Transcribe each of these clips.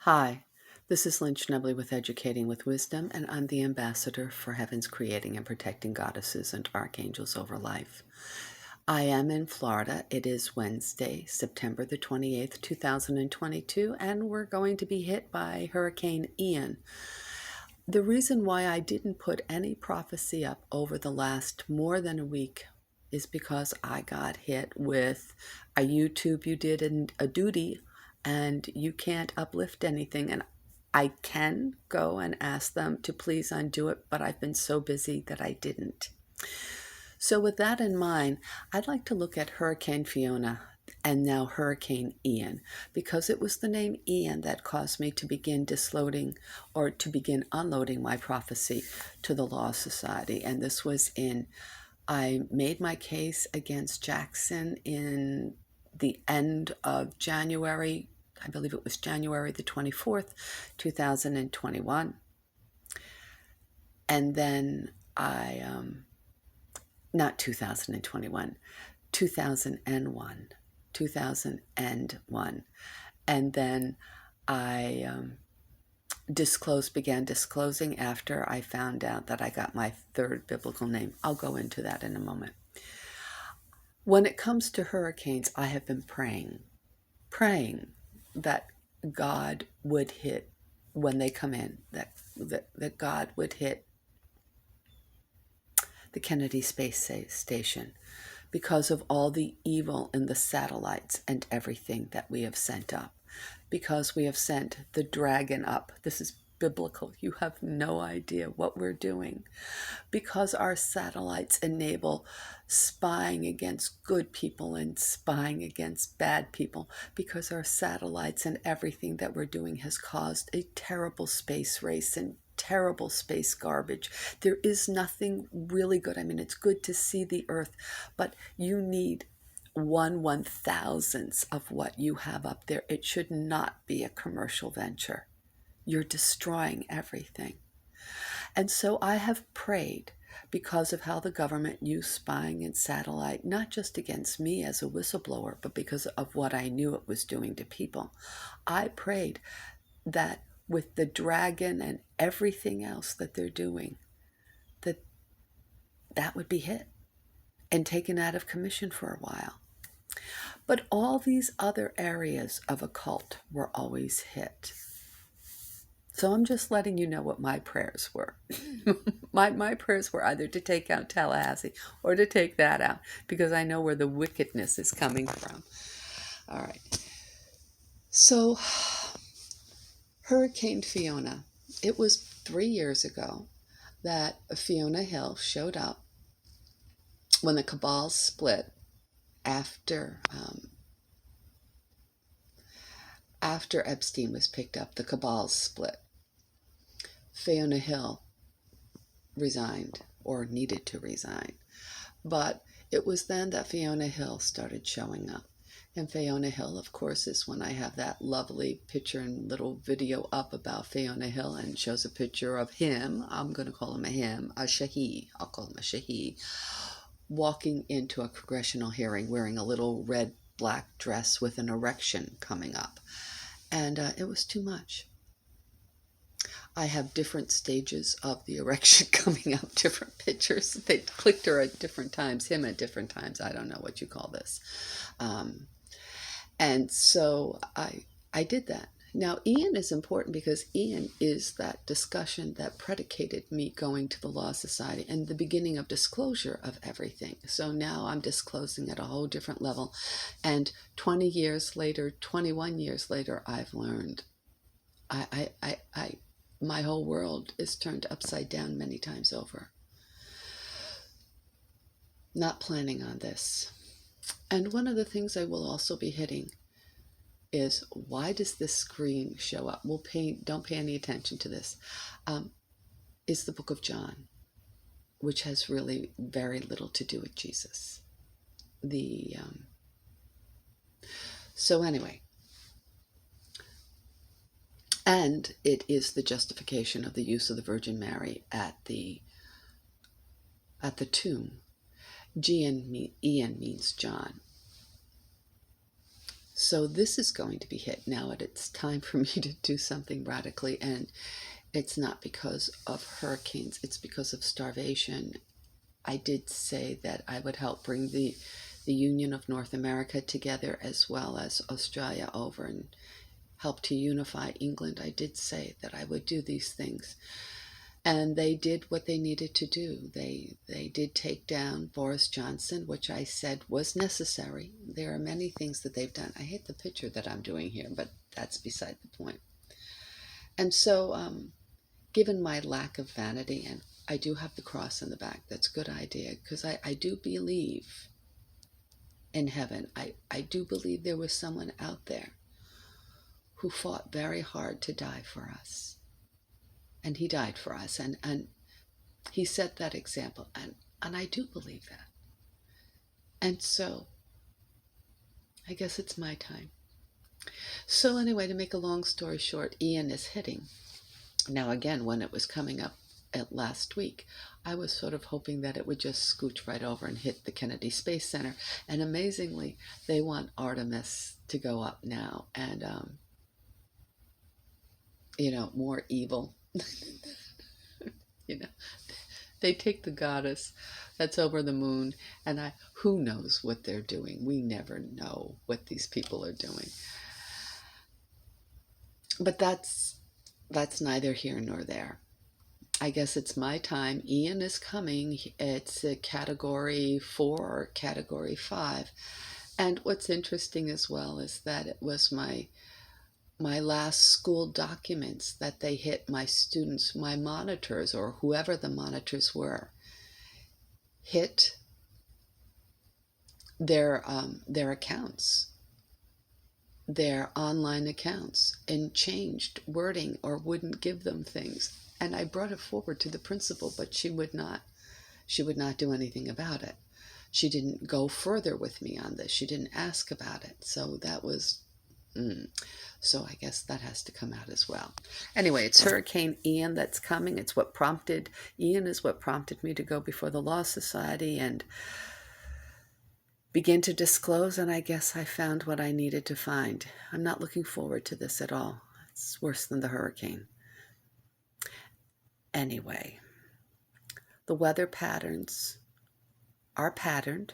Hi, this is Lynn Schnebley with Educating with Wisdom, and I'm the ambassador for Heaven's creating and protecting goddesses and archangels over life. I am in Florida. It is Wednesday, September the 28th, 2022, and we're going to be hit by Hurricane Ian. The reason why I didn't put any prophecy up over the last more than a week is because I got hit with a YouTube you did a duty and you can't uplift anything. And I can go and ask them to please undo it, but I've been so busy that I didn't. So with that in mind, I'd like to look at Hurricane Fiona and now Hurricane Ian, because it was the name Ian that caused me to begin disloading or to begin unloading my prophecy to the Law Society. And this was I made my case against Jackson in the end of January. I believe it was January the 24th, 2021. And then not 2021, 2001. 2001. And then I began disclosing after I found out that I got my third biblical name. I'll go into that in a moment. When it comes to hurricanes, I have been praying that God would hit when they come in, that God would hit the Kennedy Space Station because of all the evil in the satellites and everything that we have sent up. Because we have sent the dragon up. This is biblical. You have no idea what we're doing. Because our satellites enable spying against good people and spying against bad people. Because our satellites and everything that we're doing has caused a terrible space race and terrible space garbage. There is nothing really good. I mean, it's good to see the Earth, but you need 1/1000th of what you have up there. It should not be a commercial venture. You're destroying everything. And so I have prayed because of how the government used spying and satellite, not just against me as a whistleblower, but because of what I knew it was doing to people. I prayed that with the dragon and everything else that they're doing, that would be hit and taken out of commission for a while. But all these other areas of occult were always hit. So I'm just letting you know what my prayers were. my prayers were either to take out Tallahassee or to take that out, because I know where the wickedness is coming from. All right. So Hurricane Fiona. It was 3 years ago that Fiona Hill showed up when the cabal split after Epstein was picked up. The cabal split. Fiona Hill resigned, or needed to resign. But it was then that Fiona Hill started showing up. And Fiona Hill, of course, is when I have that lovely picture and little video up about Fiona Hill, and shows a picture of him. I'm going to call him a Shahi. I'll call him a Shahi, walking into a congressional hearing wearing a little red black dress with an erection coming up. And it was too much. I have different stages of the erection coming up, different pictures. They clicked her at different times, him at different times. I don't know what you call this. And so I did that. Now, Ian is important because Ian is that discussion that predicated me going to the Law Society and the beginning of disclosure of everything. So now I'm disclosing at a whole different level. And 20 years later, 21 years later, I've learned my whole world is turned upside down many times over. Not planning on this. And one of the things I will also be hitting is, why does this screen show up? Don't pay any attention to this. Is the book of John, which has really very little to do with Jesus. So anyway, and it is the justification of the use of the Virgin Mary at the tomb. Ian means John. So this is going to be hit now, and it's time for me to do something radically, and it's not because of hurricanes, it's because of starvation. I did say that I would help bring the Union of North America together, as well as Australia over, and help to unify England. I did say that I would do these things. And they did what they needed to do. They did take down Boris Johnson, which I said was necessary. There are many things that they've done. I hate the picture that I'm doing here, but that's beside the point. And so, given my lack of vanity, and I do have the cross in the back, that's a good idea, because I do believe in heaven. I do believe there was someone out there who fought very hard to die for us. And he died for us. And he set that example. And I do believe that. And so I guess it's my time. So anyway, to make a long story short, Ian is hitting. Now again, when it was coming up at last week, I was sort of hoping that it would just scooch right over and hit the Kennedy Space Center. And amazingly, they want Artemis to go up now. And, more evil. They take the goddess that's over the moon, and who knows what they're doing. We never know what these people are doing. But that's neither here nor there. I guess it's my time. Ian is coming. It's a category 4 or category 5. And what's interesting as well is that it was my last school documents that they hit. My students, my monitors, or whoever the monitors were, hit their accounts, their online accounts, and changed wording or wouldn't give them things. And I brought it forward to the principal, but she would not do anything about it. She didn't go further with me on this. She didn't ask about it. So that was so I guess that has to come out as well. Anyway, it's Hurricane Ian that's coming. Ian is what prompted me to go before the Law Society and begin to disclose, and I guess I found what I needed to find. I'm not looking forward to this at all. It's worse than the hurricane. Anyway, the weather patterns are patterned.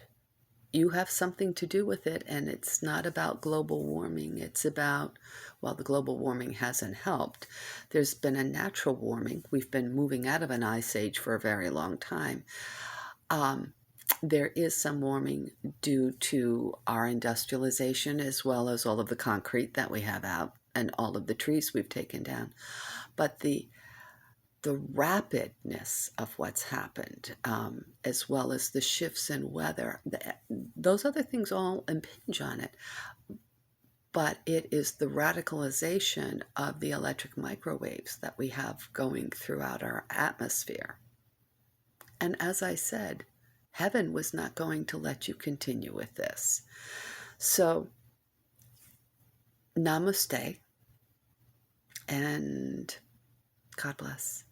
You have something to do with it, and it's not about global warming. It's about, well, the global warming hasn't helped. There's been a natural warming. We've been moving out of an ice age for a very long time. There is some warming due to our industrialization, as well as all of the concrete that we have out and all of the trees we've taken down. But the rapidness of what's happened, as well as the shifts in weather, those other things all impinge on it. But it is the radicalization of the electric microwaves that we have going throughout our atmosphere. And as I said, heaven was not going to let you continue with this. So, namaste, and God bless.